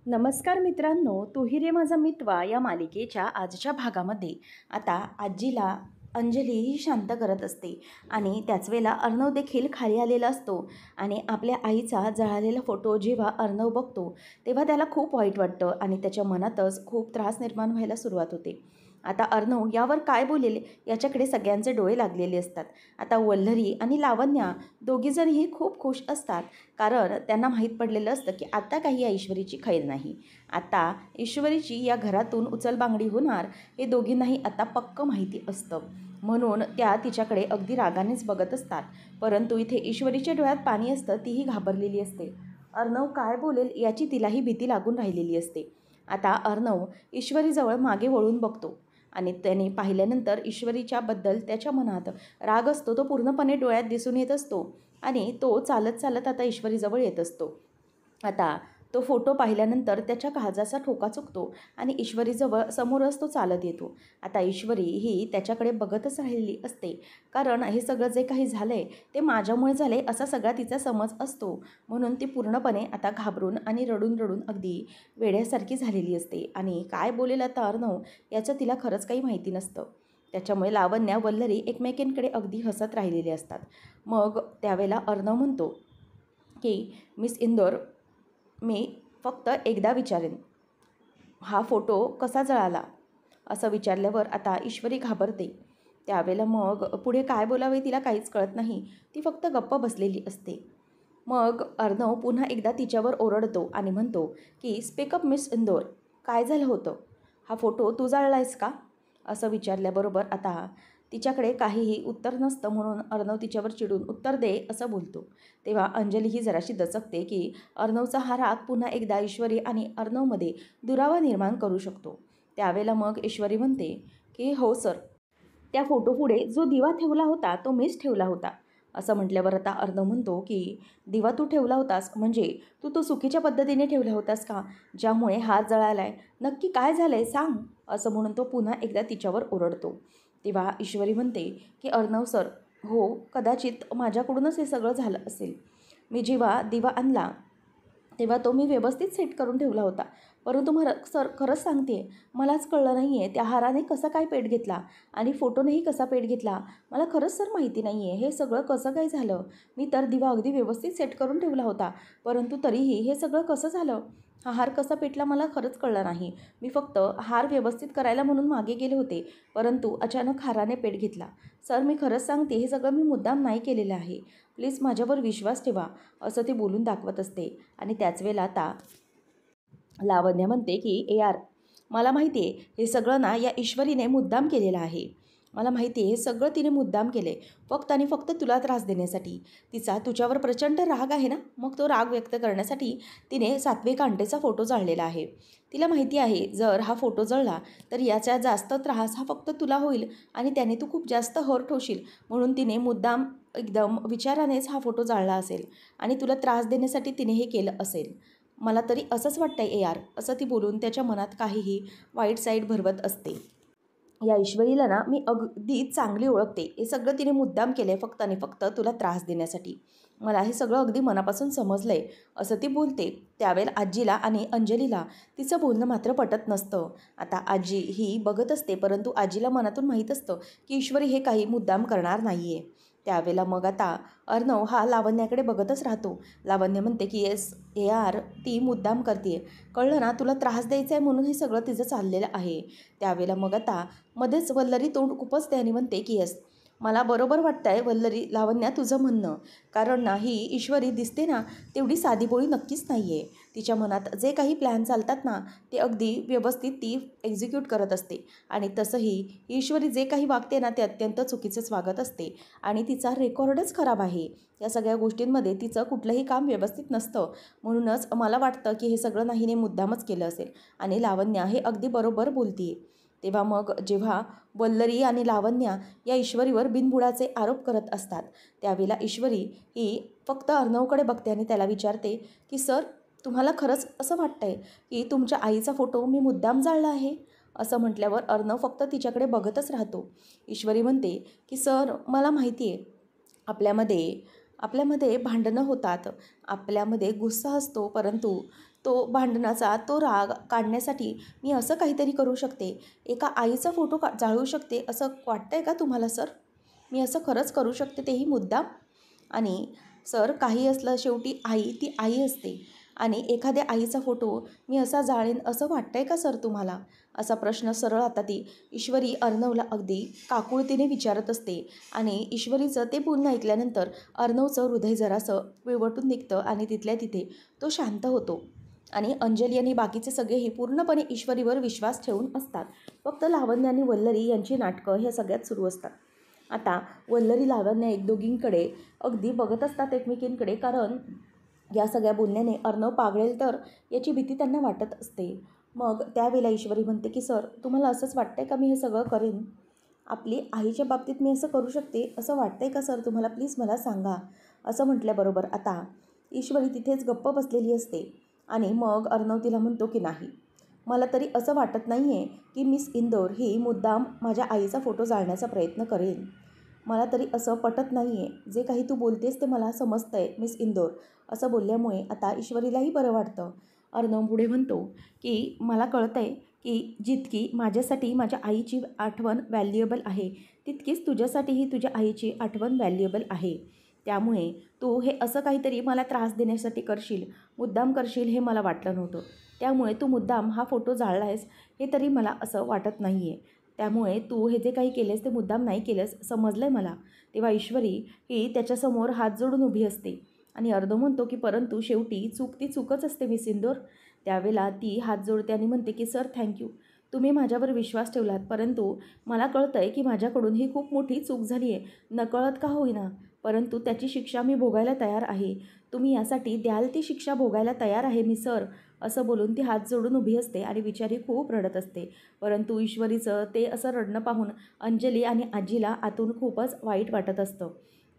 नमस्कार मित्रांनो, तू ही रे माझा मितवा या मालिकेच्या आजच्या भागामध्ये आता आजीला अंजली ही शांत करत असते आणि त्याच वेळेला अर्णव देखील खाली आलेला असतो आणि आपल्या आईचा जळालेला फोटो जेव्हा अर्णव बघतो तेव्हा त्याला खूप वाईट वाटतं आणि त्याच्या मनातच खूप त्रास निर्माण व्हायला सुरुवात होते. आता अर्णव यावर काय बोलेल याच्याकडे सगळ्यांचे डोळे लागलेले असतात. आता वल्लरी आणि लावण्या दोघीजणही खूप खुश असतात, कारण त्यांना माहीत पडलेलं असतं की आता काही या ईश्वरीची खैर नाही. आता ईश्वरीची या घरातून उचलबांगडी होणार हे दोघींनाही आता पक्क माहिती असतं. म्हणून त्या तिच्याकडे अगदी रागानेच बघत असतात. परंतु इथे ईश्वरीच्या डोळ्यात पाणी असतं, तीही घाबरलेली असते. अर्णव काय बोलेल याची तिलाही भीती लागून राहिलेली असते. आता अर्णव ईश्वरीजवळ मागे वळून बघतो आणि त्याने पाहिल्यानंतर ईश्वरीच्याबद्दल त्याच्या मनात राग असतो तो पूर्णपणे डोळ्यात दिसून येत असतो आणि तो चालत चालत आता ईश्वरीजवळ येत असतो. आता तो फोटो पाहिल्यानंतर त्याच्या काळजाचा ठोका चुकतो आणि ईश्वरीजवळ समोरच तो चालत येतो. आता ईश्वरी ही त्याच्याकडे बघतच राहिलेली असते, कारण हे सगळं जे काही झालं आहे ते माझ्यामुळे झाले असा सगळा तिचा समज असतो. म्हणून ती पूर्णपणे आता घाबरून आणि रडून रडून अगदी वेड्यासारखी झालेली असते आणि काय बोलेल आता अर्णव याचं तिला खरंच काही माहिती नसतं. त्याच्यामुळे लावण्या वल्लरी एकमेकींकडे अगदी हसत राहिलेले असतात. मग त्यावेळेला अर्णव म्हणतो की मिस इंदोर, मी फक्त एकदा विचारेन, हा फोटो कसा जळाला? असं विचारल्यावर आता ईश्वरी घाबरते. त्यावेळेला मग पुढे काय बोलावे तिला काहीच कळत नाही. ती फक्त गप्प बसलेली असते. मग अर्णव पुन्हा एकदा तिच्यावर ओरडतो आणि म्हणतो की स्पीकअप मिस इंदोर, काय झालं होतं? हा फोटो तू जाळलायस का? असं विचारल्याबरोबर आता तिच्याकडे काहीही उत्तर नसतं, म्हणून अर्णव तिच्यावर चिडून उत्तर दे असं बोलतो. तेव्हा अंजली ही जराशी दचकते की अर्णवचा हा राग पुन्हा एकदा ईश्वरी आणि अर्णवमध्ये दुरावा निर्माण करू शकतो. त्यावेळेला मग ईश्वरी म्हणते की हो सर, त्या फोटोपुढे जो दिवा ठेवला होता तो मीच ठेवला होता. असं म्हटल्यावर आता अर्णव म्हणतो की दिवा तू ठेवला होतास म्हणजे तू तो चुकीच्या पद्धतीने ठेवला होतास का, ज्यामुळे हात जळाला आहे? नक्की काय झालं आहे सांग, असं म्हणून तो पुन्हा एकदा तिच्यावर ओरडतो. तेव्हा ईश्वरी म्हणते की अर्णव सर, हो कदाचित माझ्याकडूनच हे सगळं झालं असेल. मी जेव्हा दिवा आणला तेव्हा तो मी व्यवस्थित सेट करून ठेवला होता, परंतु सर खरंच सांगते मलाच कळलं नाही आहे त्या हाराने कसा काय पेट घेतला आणि फोटोनेही कसा पेट घेतला. मला खरंच सर माहिती नाही आहे हे सगळं कसं काय झालं. मी तर दिवा अगदी व्यवस्थित सेट करून ठेवला होता, परंतु तरीही हे सगळं कसं झालं? हा हार कसा पेटला मला खरंच कळलं नाही. मी फक्त हार व्यवस्थित करायला म्हणून मागे गेले होते, परंतु अचानक हाराने पेट घेतला. सर मी खरंच सांगते हे सगळं मी मुद्दाम नाही केलेलं आहे, प्लीज माझ्यावर विश्वास ठेवा, असं ते बोलून दाखवत असते. आणि त्याच वेळेला आता लावण्या म्हणते की ए यार, मला माहिती आहे हे सगळं ना या ईश्वरीने मुद्दाम केलेलं आहे. मला माहिती आहे हे सगळं तिने मुद्दाम केले फक्त आणि फक्त तुला त्रास देण्यासाठी. तिचा तुझ्यावर प्रचंड राग आहे ना, मग तो राग व्यक्त करण्यासाठी तिने सात्विक आंटेचा फोटो जाळलेला आहे. तिला माहिती आहे जर हा फोटो जळला तर याचा जास्त त्रास हा फक्त तुला होईल आणि त्याने तू खूप जास्त हर्ट होशील, म्हणून तिने मुद्दाम एकदम विचारानेच हा फोटो जाळला असेल आणि तुला त्रास देण्यासाठी तिने हे केलं असेल. मला तरी असंच वाटतंय ए यार, असं ती बोलून त्याच्या मनात काहीही वाईट साईड भरवत असते. या ईश्वरीला ना मी अगदी चांगली ओळखते, हे सगळं तिने मुद्दाम केलं आहे फक्त आणि फक्त तुला त्रास देण्यासाठी. मला हे सगळं अगदी मनापासून समजलं आहे, असं ती बोलते. त्यावेळेला आजीला आणि अंजलीला तिचं बोलणं मात्र पटत नसतं. आता आजी ही बघत असते, परंतु आजीला मनातून माहीत असतं की ईश्वरी हे काही मुद्दाम करणार नाही आहे. त्यावेळेला मग आता अर्णव हा लावण्याकडे बघतच राहतो. लावण्य म्हणते की येस यार, ती मुद्दाम करते, कळलं ना, तुला त्रास द्यायचा आहे म्हणून हे सगळं तिचं चाललेलं आहे. त्यावेळेला मग आता मध्येच वल्लरी तोंड खुपसते आणि म्हणते की येस, मला बरोबर वाटतं आहे वल्लरी, लावण्या तुझं म्हणणं, कारण ना ही ईश्वरी दिसते ना तेवढी साधीभोळी नक्कीच नाही आहे. तिच्या मनात जे काही प्लॅन चालतात ना ते अगदी व्यवस्थित ती एक्झिक्यूट करत असते आणि तसंही ईश्वरी जे काही वागते ना ते अत्यंत चुकीचंच वागत असते आणि तिचा रेकॉर्डच खराब आहे. या सगळ्या गोष्टींमध्ये तिचं कुठलंही काम व्यवस्थित नसतं. म्हणूनच मला वाटतं की हे सगळं नाहीने मुद्दामच केलं असेल आणि लावण्या हे अगदी बरोबर बोलते. तेव्हा मग जेव्हा वल्लरी आणि लावण्या या ईश्वरीवर बिनबुडाचे आरोप करत असतात त्यावेळेला ईश्वरी ही फक्त अर्णवकडे बघते आणि त्याला विचारते की सर, तुम्हाला खरंच असं वाटतं आहे की तुमच्या आईचा फोटो मी मुद्दाम जाळला आहे? असं म्हटल्यावर अर्णव फक्त तिच्याकडे बघतच राहतो. ईश्वरी म्हणते की सर, मला माहिती आहे आपल्यामध्ये भांडणं होतात, आपल्यामध्ये गुस्सा असतो, परंतु तो भांडणाचा तो राग काढण्यासाठी मी असं काहीतरी करू शकते, एका आईचा फोटो जाळू शकते असं वाटतंय का तुम्हाला सर? मी असं खरंच करू शकते, तेही मुद्दाम? आणि सर, काही असलं शेवटी आई ती आई असते आणि एखाद्या आईचा फोटो मी असा जाळेन असं वाटतंय का सर तुम्हाला? असा प्रश्न सरळ आता ती ईश्वरी अर्णवला अगदी काकुळतीने विचारत असते. आणि ईश्वरीचं ते बोलणं ऐकल्यानंतर अर्णवचं हृदय जरासं पिळवटून निघतं आणि तिथल्या तिथे तो शांत होतो. आणि अंजली आणि बाकीचे सगळेही पूर्णपणे ईश्वरीवर विश्वास ठेवून असतात. फक्त लावण्य आणि वल्लरी यांची नाटकं ह्या सगळ्यात सुरू असतात. आता वल्लरी लावण्य एक दोघींकडे अगदी बघत असतात एकमेकींकडे, कारण या सगळ्या बोलण्याने अर्णव पागळेल तर याची भीती त्यांना वाटत असते. मग त्यावेळेला ईश्वरी म्हणते की सर, तुम्हाला असंच वाटतंय का मी हे सगळं करेन? आपली आईच्या बाबतीत मी असं करू शकते असं वाटतंय का सर तुम्हाला? प्लीज मला सांगा. असं म्हटल्याबरोबर आता ईश्वरी तिथेच गप्प बसलेली असते. आणि मग अर्णव तिला म्हणतो की नाही, मला तरी असं वाटत नाही आहे की मिस इंदोर ही मुद्दाम माझ्या आईचा फोटो जाळण्याचा प्रयत्न करेल. मला तरी असं पटत नाही आहे. जे काही तू बोलतेस ते मला समजतं आहे मिस इंदोर. असं बोलल्यामुळे आता ईश्वरीलाही बरं वाटतं. अर्णव पुढे म्हणतो की मला कळतं आहे की जितकी माझ्यासाठी माझ्या आईची आठवण व्हॅल्युएबल आहे, तितकीच तुझ्यासाठीही तुझ्या आईची आठवण व्हॅल्युएबल आहे. त्यामुळे तू हे असं काहीतरी मला त्रास देण्यासाठी करशील, मुद्दाम करशील हे मला वाटलं नव्हतं. त्यामुळे तू मुद्दाम हा फोटो जाळला आहेस हे तरी मला असं वाटत नाही आहे. त्यामुळे तू हे जे काही केलेस ते मुद्दाम नाही केलंस, समजलं आहे मला. तेव्हा ईश्वरी ही त्याच्यासमोर हात जोडून उभी असते. आणि अर्णव म्हणतो की परंतु शेवटी चूक ती चूकच असते मिस इंदोर. त्यावेळेला ती हात जोडते आणि म्हणते की सर, थँक्यू. तुम्ही माझ्यावर विश्वास ठेवलात, परंतु मला कळतं आहे की माझ्याकडून ही खूप मोठी चूक झाली आहे. नकळत का होईना, परंतु त्याची शिक्षा मी भोगायला तयार आहे. तुम्ही यासाठी द्याल ती शिक्षा भोगायला तयार आहे मी सर. असं बोलून ती हात जोडून उभी असते आणि बिचारी खूप रडत असते. परंतु ईश्वरीचं ते असं रडणं पाहून अंजली आणि आजीला आतून खूपच वाईट वाटत असतं.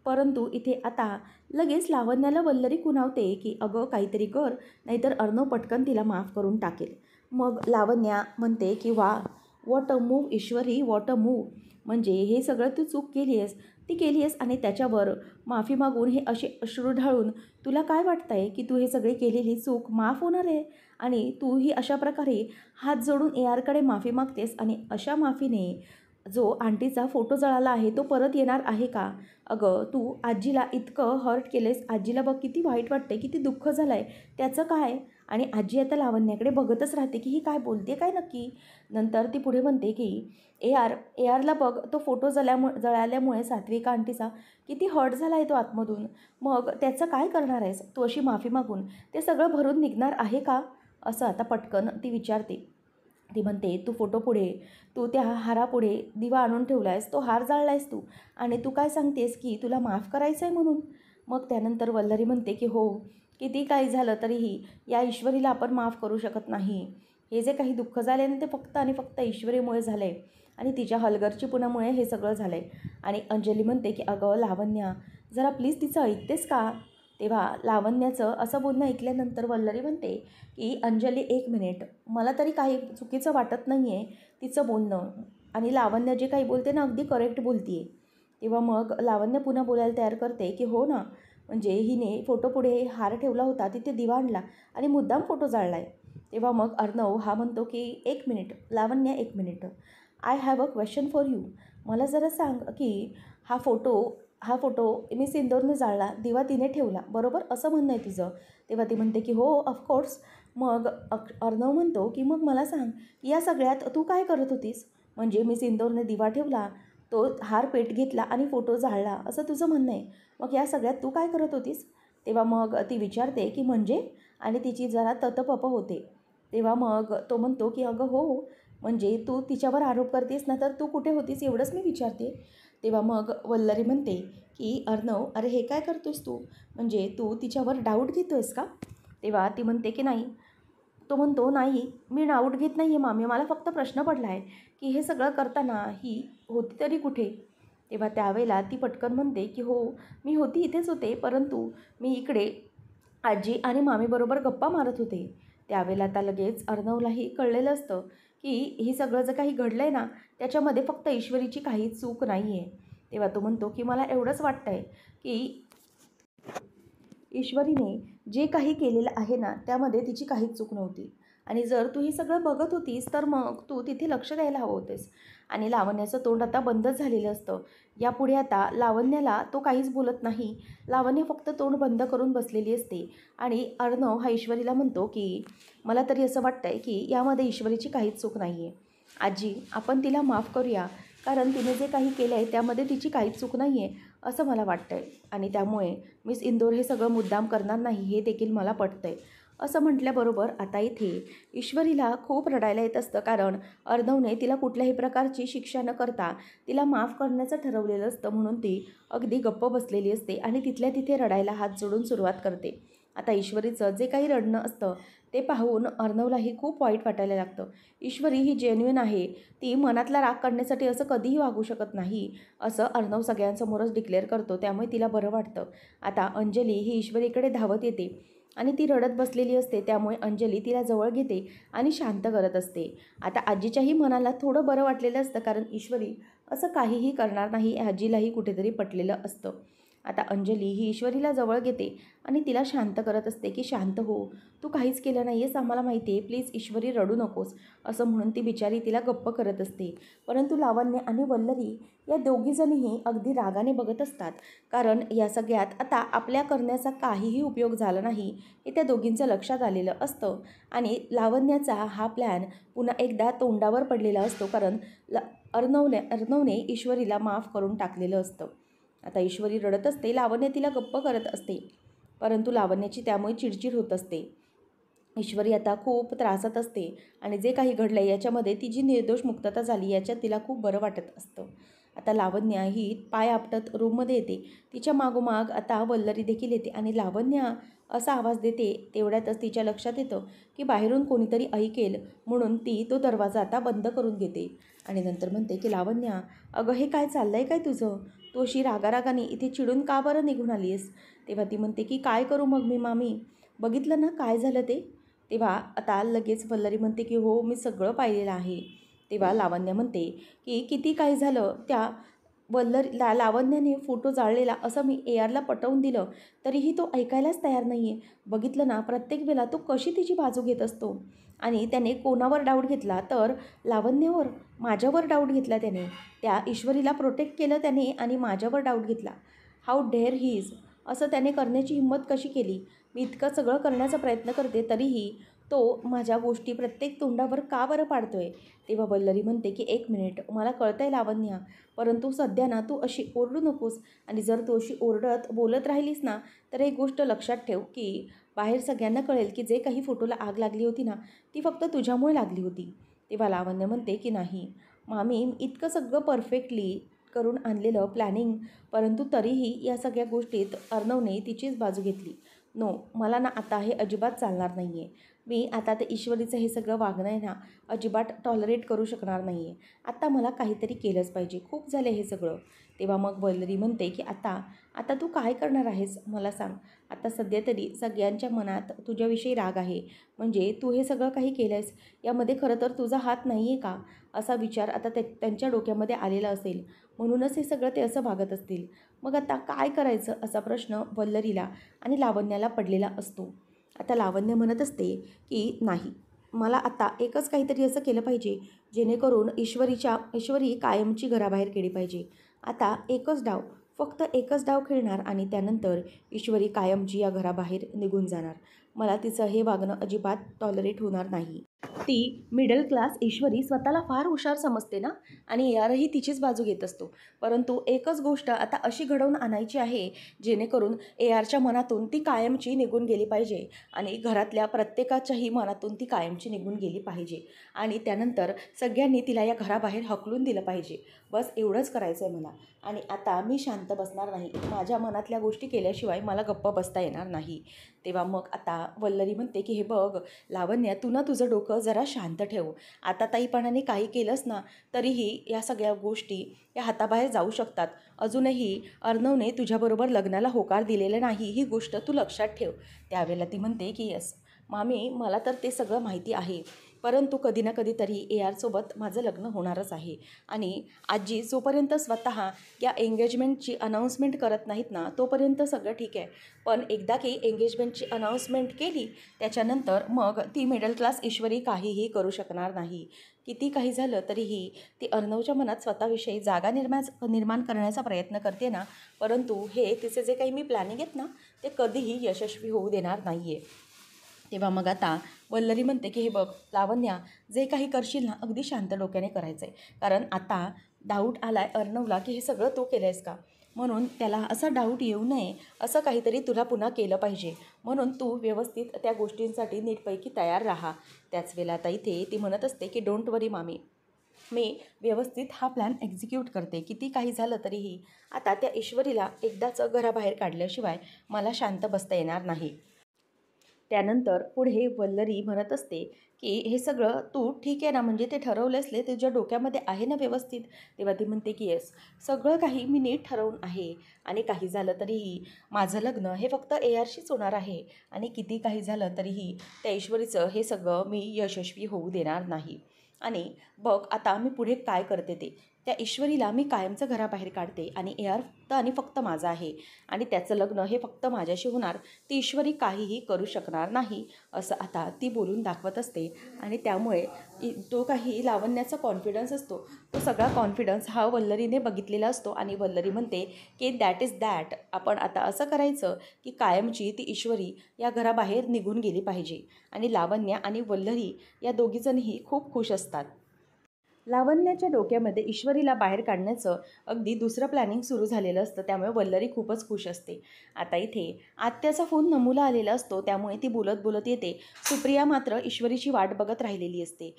परंतु इथे आता लगेच लावण्याला वल्लरी खुणावते की अगं काहीतरी कर, नाहीतर अर्णव पटकन तिला माफ करून टाकेल. मग लावण्या म्हणते की वा, what a move Ishwari, what a move. म्हणजे हे सगळं तू चूक केली आहेस, ती केली आहेस आणि त्याच्यावर माफी मागून हे असे अश्रू ढाळून तुला काय वाटतं आहे की तू हे सगळे केलेली चूक माफ होणार आहे? आणि तू ही अशा प्रकारे हात जोडून ARकडे माफी मागतेस आणि अशा माफीने जो आंटीचा फोटो जळाला आहे तो परत येणार आहे का? अगं तू आजीला इतकं हर्ट केलेस, आजीला बघ किती वाईट वाटते, किती दुःख झालं आहे, त्याचं काय? आणि आजी आता लावण्याकडे बघतच राहते की ही काय बोलते काय नक्की. नंतर ती पुढे म्हणते की ARला बघ, तो फोटो जळाल्यामुळे सात्विका आंटीचा किती हर्ट झाला आहे तो आतमधून. मग त्याचं काय करणार आहेस तू? अशी माफी मागून ते सगळं भरून निघणार आहे का? असं आता पटकन ती विचारते. ती म्हणते तू फोटोपुढे, तू त्या हारापुढे दिवा आणून ठेवला आहेस, तो हार जाळला आहेस तू, आणि तू काय सांगतेस की तुला माफ करायचं आहे म्हणून. मग त्यानंतर वल्लरी म्हणते की हो, किती काही झालं तरीही या ईश्वरीला आपण माफ करू शकत नाही. हे जे काही दुःख झाले ना ते फक्त आणि फक्त ईश्वरीमुळे झालं आहे आणि तिच्या हलगर्जीपणामुळे हे सगळं झालं आहे. आणि अंजली म्हणते की अगं लावण्या, जरा प्लीज तिचं ऐकतेस का? तेव्हा लावण्याचं असं बोलणं ऐकल्यानंतर वल्लरी म्हणते की अंजली, एक मिनिट, मला तरी काही चुकीचं वाटत नाही आहे तिचं बोलणं, आणि लावण्य जे काही बोलते ना अगदी करेक्ट बोलते आहे. तेव्हा मग लावण्य पुन्हा बोलायला तयार करते की हो ना, म्हणजे हिने फोटोपुढे हार ठेवला होता, तिथे दिवा आणला आणि मुद्दाम फोटो जाळला आहे. तेव्हा मग अर्णव हा म्हणतो की एक मिनिट लावण्य, एक minute, I have a question for you. मला जरा सांग की हा फोटो मिस इंदोरने जाळला, दिवा तिने ठेवला, बरोबर असं म्हणणं आहे तुझं? तेव्हा ती म्हणते की हो ऑफकोर्स. मग अर्णव म्हणतो की मग मला सांग की या सगळ्यात तू काय करत होतीस? म्हणजे मिस इंदोरने दिवा ठेवला, तो हार पेट घेतला आणि फोटो जाळला असं तुझं म्हणणं आहे. मग या सगळ्यात तू काय करत होतीस? तेव्हा मग ती विचारते की म्हणजे, आणि तिची जरा ततपप होते. तेव्हा मग तो म्हणतो की अगं हो, म्हणजे तू तिच्यावर आरोप करतेस ना, तर तू कुठे होतीस एवढंच मी विचारते. तेव्हा मग वल्लरी म्हणते की अर्णव, अरे हे काय करतोस तू? म्हणजे तू तिच्यावर डाऊट घेतो आहेस का? तेव्हा ती म्हणते की नाही. तो म्हणतो नाही, मी डाऊट घेत नाही आहे मामी, मला फक्त प्रश्न पडला आहे की हे सगळं करताना ही होती तरी कुठे? तेव्हा त्यावेळेला ती पटकन म्हणते की हो, मी होती इथेच होते, परंतु मी इकडे आजी आणि मामीबरोबर गप्पा मारत होते. त्यावेळेला आता लगेच अर्णवलाही कळलेलं असतं की हे सगळं जे काही घडलं आहे ना, त्याच्यामध्ये फक्त ईश्वरीची काही चूक नाही आहे. तेव्हा तो म्हणतो की मला एवढंच वाटतं आहे की ईश्वरीने जे काही केलेलं आहे ना त्यामध्ये तिची काहीच चूक नव्हती. आणि जर तू हे सगळं बघत होतीस तर मग तू तिथे लक्ष द्यायला हवं होतेस. आणि लावण्याचं तोंड आता बंदच झालेलं असतं. यापुढे आता लावण्याला तो काहीच बोलत नाही. लावण्य फक्त तोंड बंद करून बसलेली असते. आणि अर्णव हा ईश्वरीला म्हणतो की मला तरी असं वाटतंय की यामध्ये ईश्वरीची काहीच चूक नाही आहे. आजी, आपण तिला माफ करूया, कारण तिने जे काही केलं आहे त्यामध्ये तिची काहीच चूक नाही आहे असं मला वाटतं आहे. आणि त्यामुळे मिस इंदोर हे सगळं मुद्दाम करणार नाही हे देखील मला पटतं आहे. असं म्हटल्याबरोबर आता इथे ईश्वरीला खूप रडायला येत असतं, कारण अर्णवने तिला कुठल्याही प्रकारची शिक्षा न करता तिला माफ करण्याचं ठरवलेलं असतं. म्हणून ती अगदी गप्प बसलेली असते आणि तिथल्या तिथे रडायला हात जोडून सुरुवात करते. आता ईश्वरीचं जे काही रडणं असतं ते पाहून अर्णवलाही खूप वाईट वाटायला लागतं. ईश्वरी ही जेन्युइन आहे, ती मनातला राग काढण्यासाठी असं कधीही वागू शकत नाही असं अर्णव सगळ्यांसमोरच डिक्लेअर करतो. त्यामुळे तिला बरं वाटतं. आता अंजली ही ईश्वरीकडे धावत येते आणि ती रडत बसलेली असते. त्यामुळे अंजली तिला जवळ घेते आणि शांत करत असते. आता आजीच्याही मनाला थोडं बरं वाटलेलं असतं, कारण ईश्वरी असं काहीही करणार नाही हे आजीलाही कुठेतरी पटलेलं असतं. आता अंजली ही ईश्वरीला जवळ घेते आणि तिला शांत करत असते की शांत हो, तू काहीच केलं नाही आहेस, आम्हाला माहिती आहे, प्लीज ईश्वरी रडू नकोस असं म्हणून ती बिचारी तिला गप्प करत असते. परंतु लावण्य आणि वल्लरी या दोघीजणीही अगदी रागाने बघत असतात, कारण या सगळ्यात आता आपल्या करण्याचा काहीही उपयोग झाला नाही हे त्या दोघींचं लक्षात आलेलं असतं. आणि लावण्याचा हा प्लॅन पुन्हा एकदा तोंडावर पडलेला असतो, कारण अर्णवने ईश्वरीला माफ करून टाकलेलं असतं. आता ईश्वरी रडत असते, लावण्य तिला गप्प करत असते, परंतु लावण्याची त्यामुळे चिडचिड होत असते. ईश्वरी आता खूप त्रासात असते आणि जे काही घडलं याच्यामध्ये ती जी निर्दोष मुक्तता झाली याच्यात तिला खूप बरं वाटत असतं. आता लावण्य ही पाय आपटत रूममध्ये येते. तिच्या मागोमाग आता वल्लरी देखील येते आणि लावण्य असा आवाज देते. तेवढ्यातच तिच्या लक्षात येतं की बाहेरून कोणीतरी ऐकेल, म्हणून ती तो दरवाजा आता बंद करून घेते. आणि नंतर म्हणते की लावण्य, अगं हे काय चाललंय काय तुझं? तू अशी रागारागाने इथे चिडून का बरं निघून आली आहेस? तेव्हा ती म्हणते की काय करू मग मी मामी, बघितलं ना काय झालं ते? तेव्हा आता लगेच वल्लरी म्हणते की हो, मी सगळं पाहिलेलं आहे. तेव्हा लावण्य म्हणते की किती काय झालं, त्या लावण्याने फोटो जाळलेला असं मी ARला पटवून दिलं तरीही तो ऐकायलाच तयार नाही आहे. बघितलं ना, प्रत्येक वेळेला तो कशी तिची बाजू घेत असतो. आणि त्याने कोणावर डाऊट घेतला तर लावण्यावर, माझ्यावर डाऊट घेतला त्याने. त्या ईश्वरीला प्रोटेक्ट केलं त्याने आणि माझ्यावर डाऊट घेतला. हाऊ डेअर ही इज, असं त्याने करण्याची हिंमत कशी केली? मी इतकं सगळं करण्याचा प्रयत्न करते तरीही तो माझ्या गोष्टी प्रत्येक तोंडावर का बरं पाडतोय? तेव्हा वल्लरी म्हणते की एक मिनिट, मला कळतंय लावण्या, परंतु सध्या ना तू अशी ओरडू नकोस. आणि जर तू अशी ओरडत बोलत राहिलीस ना तर एक गोष्ट लक्षात ठेव की बाहेर सगळ्यांना कळेल की जे काही फोटोला आग लागली होती ना ती फक्त तुझ्यामुळे लागली होती. तेव्हा लावण्य म्हणते की नाही मामी, इतकं सगळं परफेक्टली करून आणलेलं प्लॅनिंग, परंतु तरीही या सगळ्या गोष्टीत अर्णवने तिचीच बाजू घेतली. नो, मला ना आता हे अजिबात चालणार नाही आहे. मी आता ते ईश्वरीचं हे सगळं वागणं आहे ना अजिबात टॉलरेट करू शकणार नाही आहे. आत्ता मला काहीतरी केलंच पाहिजे, खूप झालं हे सगळं. तेव्हा मग वल्लरी म्हणते की आता आता तू काय करणार आहेस मला सांग. आता सध्या तरी सगळ्यांच्या मनात तुझ्याविषयी राग आहे, म्हणजे तू हे सगळं काही केलं आहेस यामध्ये खरं तर तुझा हात नाही आहे का, असा विचार आता त्यांच्या डोक्यामध्ये आलेला असेल, म्हणूनच हे सगळं ते असं वागत असतील. मग आता काय करायचं असा प्रश्न वल्लरीला आणि लावण्याला पडलेला असतो. आता लावण्य म्हणत असते की नाही, मला आता एकच काहीतरी असं केलं पाहिजे जेणेकरून ईश्वरी कायमची घराबाहेर गेली पाहिजे. आता एकच डाव, फक्त एकच डाव खेळणार आणि त्यानंतर ईश्वरी कायमची या घराबाहेर निघून जाणार. मला तिचं हे वागणं अजिबात टॉलरेट होणार नाही. ती मिडल क्लास ईश्वरी स्वतःला फार हुशार समजते ना, आणि ARही तिचीच बाजू घेत असतो. परंतु एकच गोष्ट आता अशी घडवून आणायची आहे जेणेकरून ARच्या मनातून ती कायमची निघून गेली पाहिजे आणि घरातल्या प्रत्येकाच्याही मनातून ती कायमची निघून गेली पाहिजे. आणि त्यानंतर सगळ्यांनी तिला या घराबाहेर हकलून दिलं पाहिजे. बस एवढंच करायचं आहे मला. आणि आता मी शांत बसणार नाही. माझ्या मनातल्या गोष्टी केल्याशिवाय मला गप्प बसता येणार नाही. तेव्हा मग आता वल्लरी म्हणते की हे बघ लावण्या, तू ना तुझं डोकं जरा शांत ठेव. आता ताईपणाने काही केलंस ना तरीही या सगळ्या गोष्टी या हाताबाहेर जाऊ शकतात. अजूनही अर्णवने तुझ्याबरोबर लग्नाला होकार दिलेला नाही, ही गोष्ट तू लक्षात ठेव. त्यावेळेला ती म्हणते की यस मामी, मला तर ते सगळं माहिती आहे, परंतु कधी ना कधीतरी ARसोबत माझं लग्न होणारच आहे. आणि आजी जोपर्यंत स्वतः या एंगेजमेंटची अनाऊन्समेंट करत नाहीत ना, तोपर्यंत सगळं ठीक आहे. पण एकदा की एंगेजमेंटची अनाऊन्समेंट केली, त्याच्यानंतर मग ती मिडल क्लास ईश्वरी काहीही करू शकणार नाही. किती काही झालं तरीही ती अर्णवच्या मनात स्वतःविषयी जागा निर्माण करण्याचा प्रयत्न करते ना, परंतु हे तिचे जे काही मी प्लॅनिंग आहेत ना, ते कधीही यशस्वी होऊ देणार नाही आहे. तेव्हा मग आता वल्लरी म्हणते की हे बघ लावण्या, जे काही करशील ना अगदी शांत डोक्याने करायचं आहे. कारण आता डाऊट आला आहे अर्णवला की हे सगळं तू केलं आहेस का, म्हणून त्याला असा डाऊट येऊ नये असं काहीतरी तुला पुन्हा केलं पाहिजे. म्हणून तू व्यवस्थित त्या गोष्टींसाठी नीटपैकी तयार राहा. त्याच वेळेला आता इथे ती म्हणत असते की डोंट वरी मामी, मी व्यवस्थित हा प्लॅन एक्झिक्यूट करते. किती काही झालं तरीही आता त्या ईश्वरीला एकदाच घराबाहेर काढल्याशिवाय मला शांत बसता येणार नाही. त्यानंतर पुढे वल्लरी म्हणत असते की हे सगळं तू ठीक आहे ना, म्हणजे ते ठरवलेसले तुझ्या डोक्यामध्ये आहे ना व्यवस्थित. तेव्हा ती म्हणते की येस, सगळं काही मी नीट ठरवून आहे. आणि काही झालं तरीही माझं लग्न हे फक्त ARशीच होणार आहे. आणि किती काही झालं तरीही त्या ईश्वरीचं हे सगळं मी यशस्वी होऊ देणार नाही. आणि बघ आता मी पुढे काय करते ते, त्या ईश्वरीला मी कायमचं घराबाहेर काढते आणि AR फक्त आणि फक्त माझा आहे. आणि त्याचं लग्न हे फक्त माझ्याशी होणार, ती ईश्वरी काहीही करू शकणार नाही असं आता ती बोलून दाखवत असते. आणि त्यामुळे तो काही लावण्याचा कॉन्फिडन्स असतो, तो सगळा कॉन्फिडन्स हा वल्लरीने बघितलेला असतो. आणि वल्लरी म्हणते की दॅट इज दॅट, आपण आता असं करायचं की कायमची ती ईश्वरी या घराबाहेर निघून गेली पाहिजे. आणि लावण्या आणि वल्लरी या दोघीजणही खूप खुश असतात. लावण्याच्या डोक्यामध्ये ईश्वरीला बाहेर काढण्याचं अगदी दुसरं प्लॅनिंग सुरू झालेलं असतं. त्यामुळे वल्लरी खूपच खुश असते. आता इथे आत्याचा फोन नमूला आलेला असतो, त्यामुळे ती बोलत बोलत येते. सुप्रिया मात्र ईश्वरीची वाट बघत राहिलेली असते.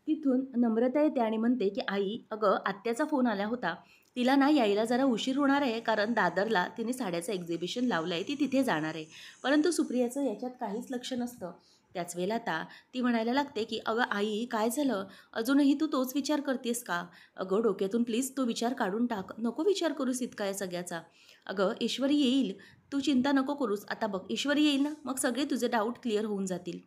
तिथून नम्रता येते आणि म्हणते की आई, अगं आत्याचा फोन आला होता, तिला ना यायला जरा उशीर होणार आहे, कारण दादरला तिने साड्याचं एक्झिबिशन लावलं आहे, ती तिथे जाणार आहे. परंतु सुप्रियाचं याच्यात काहीच लक्ष नसतं. त्याच वेळेला आता ती म्हणायला लागते की अगं आई, काय झालं, अजूनही तू तोच विचार करतेस का? अगं डोक्यातून प्लीज तो विचार काढून टाक, नको विचार करूस इतका या सगळ्याचा. अगं ईश्वरी येईल, तू चिंता नको करूस. आता बघ ईश्वरी येईल ना, मग सगळे तुझे डाऊट क्लिअर होऊन जातील.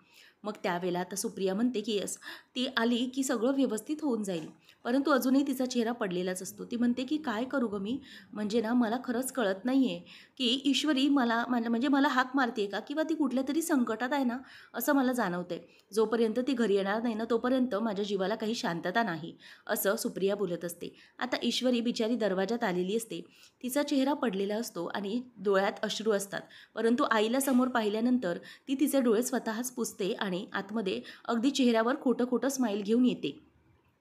मग त्यावेळेला आता सुप्रिया म्हणते की येस, ती आली की सगळं व्यवस्थित होऊन जाईल. परंतु अजूनही तिचा चेहरा पडलेलाच असतो. ती म्हणते की काय करू गं मी, म्हणजे ना मला खरंच कळत नाही आहे की ईश्वरी म्हणजे मला हाक मारते का, किंवा ती कुठल्या तरी संकटात आहे ना असं मला जाणवतंय. जोपर्यंत ती घरी येणार नाही ना तोपर्यंत माझ्या जीवाला काही शांतता नाही, असं सुप्रिया बोलत असते. आता ईश्वरी बिचारी दरवाजात आलेली असते. तिचा चेहरा पडलेला असतो आणि डोळ्यात अश्रू असतात. परंतु आईला समोर पाहिल्यानंतर ती तिचे डोळे स्वतःच पुसते आणि आतमध्ये अगदी चेहऱ्यावर खोटं खोटं स्माईल घेऊन येते.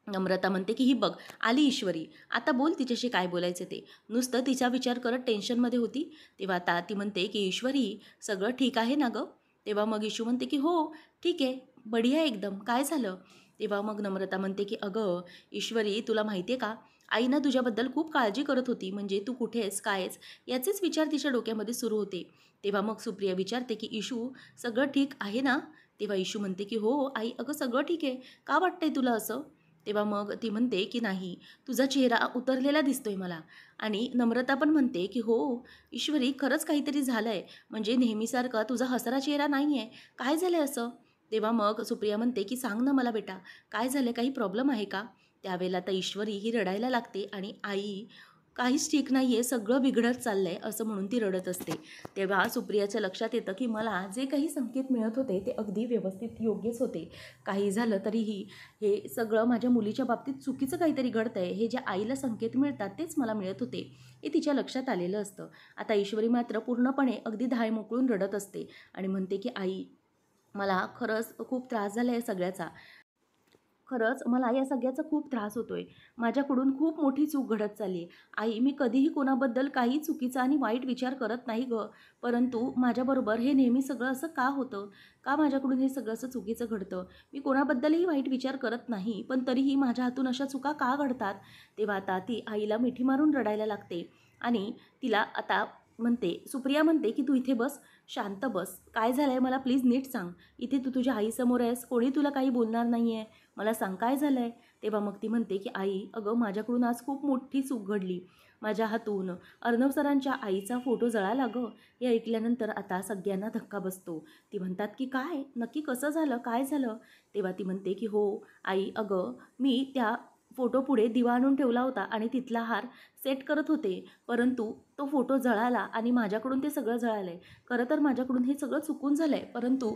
नम्रता म्हणते की ही बघ आली ईश्वरी, आता बोल तिच्याशी काय बोलायचं ते. नुसतं तिचा विचार करत टेन्शनमध्ये होती. तेव्हा आता ती म्हणते की ईश्वरी, सगळं ठीक आहे ना गं? तेव्हा मग ईशू म्हणते की हो ठीक आहे, बढिया एकदम, काय झालं? तेव्हा मग नम्रता म्हणते की अगं ईश्वरी, तुला माहिती आहे का, आई ना तुझ्याबद्दल खूप काळजी करत होती, म्हणजे तू कुठे आहेस काय आहेस याचेच विचार तिच्या डोक्यामध्ये सुरू होते. तेव्हा मग सुप्रिया विचारते की इशू, सगळं ठीक आहे ना? तेव्हा इशू म्हणते की हो आई, अगं सगळं ठीक आहे, का वाटतंय तुला असं? तेव्हा मग ती म्हणते की नाही, तुझा चेहरा उतरलेला दिसतोय मला. आणि नम्रता पण म्हणते की हो ईश्वरी, खरंच काहीतरी झालं आहे, म्हणजे नेहमीसारखा तुझा हसरा चेहरा नाही आहे, काय झालं आहे असं? तेव्हा मग सुप्रिया म्हणते की सांग ना मला बेटा, काय झालं, काही प्रॉब्लेम आहे का? त्यावेळेला आता ईश्वरी ही रडायला लागते आणि आई, काहीच ठीक नाही आहे, सगळं बिघडत चाललं आहे असं म्हणून ती रडत असते. तेव्हा सुप्रियाच्या लक्षात येतं की मला जे काही संकेत मिळत होते ते अगदी व्यवस्थित योग्यच होते. काही झालं तरीही हे सगळं माझ्या मुलीच्या बाबतीत चुकीचं काहीतरी घडतं आहे, हे ज्या आईला संकेत मिळतात तेच मला मिळत होते, हे तिच्या लक्षात आलेलं असतं. आता ईश्वरी मात्र पूर्णपणे अगदी धाय मोकळून रडत असते आणि म्हणते की आई, मला खरंच खूप त्रास झाला आहे सगळ्याचा. खरंच मला या सगळ्याचा खूप त्रास होतोय. माझ्याकडून खूप मोठी चूक घडत चालली आहे. आई, मी कधीही कोणाबद्दल काही चुकीचा आणि वाईट विचार करत नाही गं. परंतु माझ्याबरोबर हे नेहमी सगळं असं का होतं? का माझ्याकडून हे सगळं असं चुकीचं घडतं? मी कोणाबद्दलही वाईट विचार करत नाही, पण तरीही माझ्या हातून अशा चुका का घडतात? तेव्हा आता ती आईला मिठी मारून रडायला लागते आणि तिला आता सुप्रिया म्हणते की तू इथे बस, शांत बस, काय झालं आहे मला प्लीज नीट सांग. इथे तू तुझ्या आईसमोर आहेस, कोणी तुला काही बोलणार नाही आहे, मला सांग काय झालं आहे. तेव्हा मग ती म्हणते की आई अगं माझ्याकडून आज खूप मोठी चूक घडली. माझ्या हातून अर्णव सरांच्या आईचा फोटो जळाला गं. हे ऐकल्यानंतर आता सगळ्यांना धक्का बसतो. ती म्हणतात की काय नक्की कसं झालं, काय झालं. तेव्हा ती म्हणते की हो आई अगं मी त्या फोटो पुढे दिवा आणून ठेवला होता आणि तिथला हार सेट करत होते, परंतु तो फोटो जळाला आणि माझ्याकडून ते सगळं जळालं आहे. खरं तर माझ्याकडून हे सगळं चुकून झालं आहे, परंतु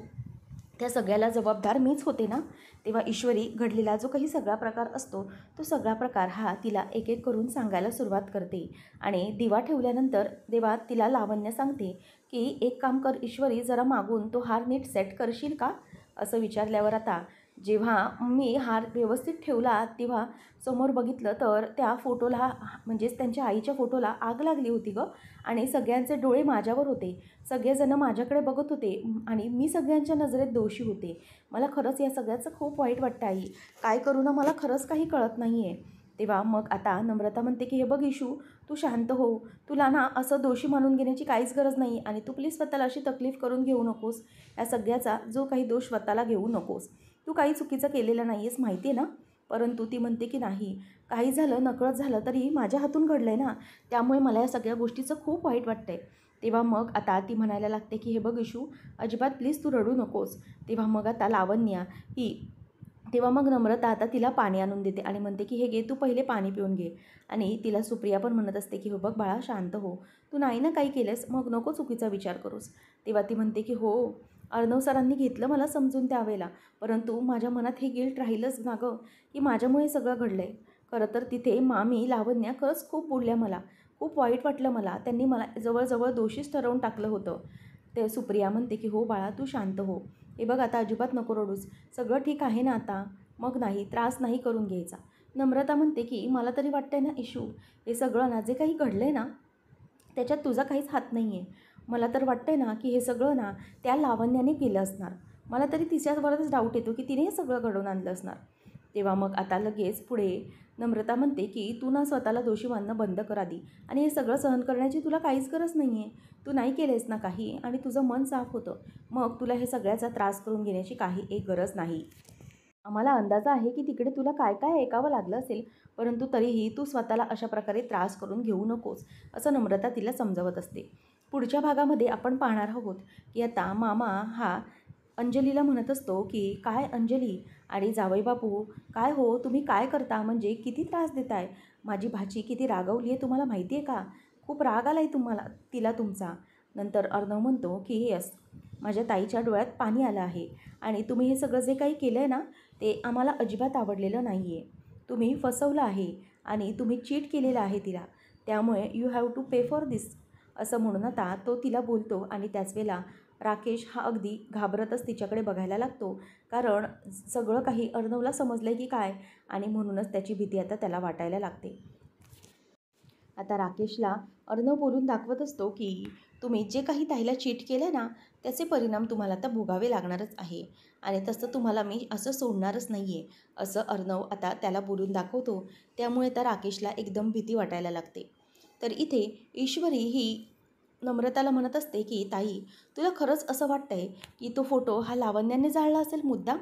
त्या सगळ्याला जबाबदार मीच होते ना. तेव्हा ईश्वरी घडलेला जो काही सगळा प्रकार असतो तो सगळा प्रकार हा तिला एक एक करून सांगायला सुरुवात करते. आणि दिवा ठेवल्यानंतर देवा तिला लावण्य सांगते की एक काम कर ईश्वरी, जरा मागून तो हार नीट सेट करशील का, असं विचारल्यावर आता जेव्हा मी हार व्यवस्थित ठेवला तेव्हा समोर बघितलं तर त्या फोटोला म्हणजेच त्यांच्या आईच्या फोटोला आग लागली होती गं. आणि सगळ्यांचे डोळे माझ्यावर होते, सगळेजण माझ्याकडे बघत होते आणि मी सगळ्यांच्या नजरेत दोषी होते. मला खरंच या सगळ्याचं खूप वाईट वाटतं आई, काय करू ना मला खरंच काही कळत नाही आहे. तेव्हा मग आता नम्रता म्हणते की हे बघ इशू, तू शांत हो, तुला ना असं दोषी मानून घेण्याची काहीच गरज नाही आणि तू प्लीज स्वतःला अशी तकलीफ करून घेऊ नकोस. या सगळ्याचा जो काही दोष स्वतःला घेऊ नकोस. तू काही चुकीचं केलेलं नाही आहेस माहिती आहे ना. परंतु ती म्हणते की नाही, काही झालं नकळत झालं तरी माझ्या हातून घडलं आहे ना, त्यामुळे मला या सगळ्या गोष्टीचं खूप वाईट वाटतं आहे. तेव्हा मग आता ती म्हणायला लागते की हे बघ इशू, अजिबात प्लीज तू रडू नकोस. तेव्हा मग आता लावण्या ही तेव्हा मग नम्रता आता तिला पाणी आणून देते आणि म्हणते की हे घे तू पहिले पाणी पिऊन घे. आणि तिला सुप्रिया पण म्हणत असते की हो बघ बाळा शांत हो, तू नाही ना काही केलंस मग नको चुकीचा विचार करूस. तेव्हा ती म्हणते की हो अर्णव सरांनी घेतलं मला समजून त्यावेळेला, परंतु माझ्या मनात हे गिल्ट राहिलंच ना गं की माझ्यामुळे सगळं घडलं आहे. खरं तर तिथे मामी लावण्या खरंच खूप बोलल्या मला, खूप वाईट वाटलं मला, त्यांनी मला जवळजवळ दोषीच ठरवून टाकलं होतं. ते सुप्रिया म्हणते की हो बाळा तू शांत हो, हे बघ आता अजिबात नको रडूस, सगळं ठीक आहे ना आता, मग नाही त्रास नाही करून घ्यायचा. नम्रता म्हणते की मला तरी वाटतंय ना इशू, हे सगळं ना जे काही घडलं आहे ना त्याच्यात तुझा काहीच हात नाही आहे. मला तर वाटतंय ना की हे सगळं ना त्या लावण्याने केलं असणार. मला तरी तिच्यावरच डाऊट येतो की तिने हे सगळं घडवून आणलं असणार. तेव्हा मग आता लगेच पुढे नम्रता म्हणते की तू ना स्वतःला दोषी मानणं बंद कर आधी, आणि हे सगळं सहन करण्याची तुला काहीच गरज नाही आहे. तू नाही केलेस ना काही आणि तुझं मन साफ होतं, मग तुला हे सगळ्याचा त्रास करून घेण्याची काही एक गरज नाही. आम्हाला अंदाजा आहे की तिकडे तुला काय काय ऐकावं लागलं असेल, परंतु तरीही तू स्वतःला अशा प्रकारे त्रास करून घेऊ नकोस, असं नम्रता तिला समजवत असते. पुढच्या भागामध्ये आपण पाहणार आहोत की आता मामा हा अंजलीला म्हणत असतो की काय अंजली आणि जावई बापू, काय हो तुम्ही काय करता, म्हणजे किती त्रास देताय, माझी भाची किती रागवली आहे तुम्हाला माहिती आहे का, खूप राग आला आहे तुम्हाला तिला तुमचा. नंतर अर्णव म्हणतो की येस, माझ्या ताईच्या डोळ्यात पाणी आलं आहे आणि तुम्ही हे सगळं जे काही केलं आहे ना ते आम्हाला अजिबात आवडलेलं नाही आहे. तुम्ही फसवलं आहे आणि तुम्ही चीट केलेलं आहे तिला, त्यामुळे you have to pay for this, असं म्हणून आता तो तिला बोलतो. आणि त्याच वेळेला राकेश हा अगदी घाबरतच तिच्याकडे बघायला लागतो, कारण सगळं काही अर्णवला समजलं की काय, आणि म्हणूनच त्याची भीती आता त्याला वाटायला लागते. आता राकेशला अर्णव बोलून दाखवत असतो की तुम्ही जे काही ताईला चीट केलं ना त्याचे परिणाम तुम्हाला आता भोगावे लागणारच आहे, आणि तसं तुम्हाला मी असं सोडणारच नाही आहे, असं अर्णव आता त्याला बोलून दाखवतो. त्यामुळे त्या राकेशला एकदम भीती वाटायला लागते. तर इथे ईश्वरी ही नम्रताला म्हणत असते की ताई तुला खरंच असं वाटतंय की तो फोटो हा लावण्याने जाळला असेल मुद्दाम.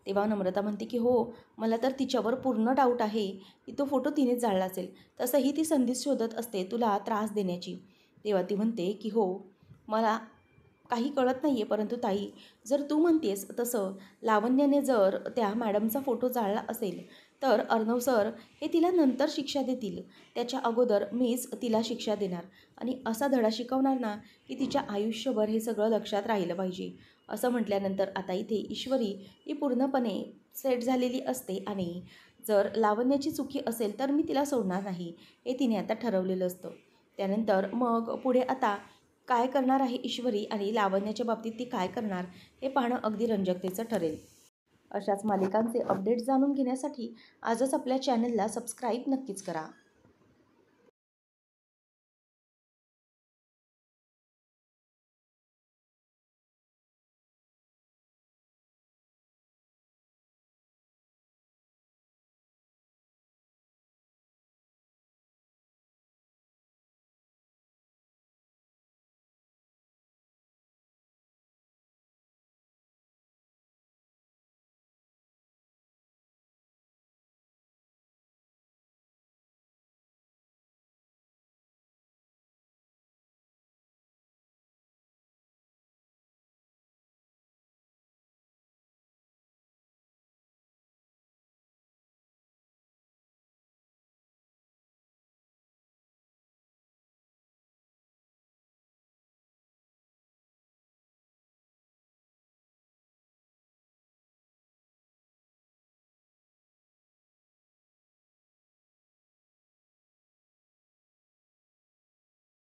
तेव्हा नम्रता म्हणते की हो, मला तर तिच्यावर पूर्ण डाऊट आहे की तो फोटो तिनेच जाळला असेल, तसंही ती संधी शोधत असते तुला त्रास देण्याची. तेव्हा ती म्हणते की हो मला काही कळत नाही आहे, परंतु ताई जर तू म्हणतेस तसं लावण्याने जर त्या मॅडमचा फोटो जाळला असेल तर अर्णव सर हे तिला नंतर शिक्षा देतील, त्याच्या अगोदर मीच तिला शिक्षा देणार आणि असा धडा शिकवणार ना की तिच्या आयुष्यभर हे सगळं लक्षात राहिलं पाहिजे. असं म्हटल्यानंतर आता इथे ईश्वरी ही पूर्णपणे सेट झालेली असते, आणि जर लावण्याची चुकी असेल तर मी तिला सोडणार नाही हे तिने आता ठरवलेलं असतं. त्यानंतर मग पुढे आता काय करणार आहे ईश्वरी आणि लावण्याच्या बाबतीत ती काय करणार हे पाहणं अगदी रंजकतेचं ठरेल. अशाच मालिकांचे अपडेट्स जाणून घेण्यासाठी आजच आपल्या चॅनलला सबस्क्राईब नक्कीच करा.